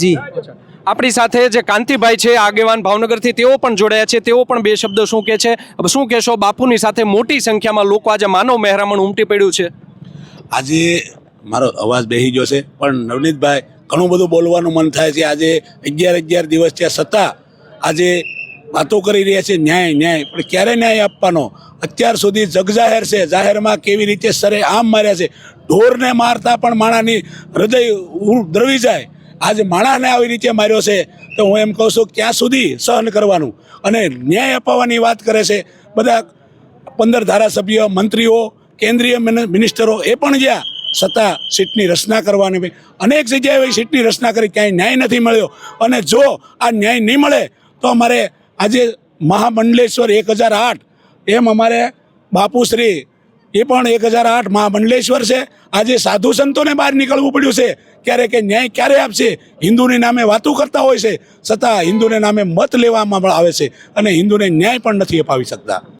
જી આપણી સાથે જે કાંતિભાઈ છે આગેવાન ભાવનગરથી, તેઓ પણ જોડાયા છે. તેઓ પણ બે શબ્દો શું કહે છે? શું કહેશો? બાપુની સાથે મોટી સંખ્યામાં લોકો આજે માનવ મહેરામણ ઉમટી પડ્યું છે. આજે મારો અવાજ બેસી ગયો છે, પણ નવનીતભાઈ ઘણું બધું બોલવાનું મન થાય છે. આજે 11 દિવસ ત્યાં છતાં આજે વાતો કરી રહ્યા છે ન્યાય, પણ ક્યારે ન્યાય આપવાનો? અત્યાર સુધી જગજાહેર છે, જાહેરમાં કેવી રીતે સરે આમ માર્યા છે. ઢોરને મારતા પણ માણાની હૃદય દ્રવી જાય. આજે માણસને આવી રીતે માર્યો છે, તો હું એમ કહું છું ક્યાં સુધી સહન કરવાનું? અને ન્યાય અપાવવાની વાત કરે છે. બધા 15 ધારાસભ્ય, મંત્રીઓ, કેન્દ્રીય મિનિસ્ટરો એ પણ ગયા, છતાં સીટની રચના કરવાની અનેક જગ્યાએ સીટની રચના કરી, ક્યાંય ન્યાય નથી મળ્યો. અને જો આ ન્યાય નહીં મળે તો અમારે આજે મહામંડલેશ્વર 1008 એમ અમારે બાપુશ્રી એ પણ 1008 મહામંડલેશ્વર છે. આજે સાધુ સંતોને બહાર નીકળવું પડ્યું છે. ક્યારે કે ન્યાય ક્યારે આપશે? હિન્દુની નામે વાતો કરતા હોય છે, છતાં હિન્દુને નામે મત લેવામાં આવે છે અને હિન્દુને ન્યાય પણ નથી અપાવી શકતા.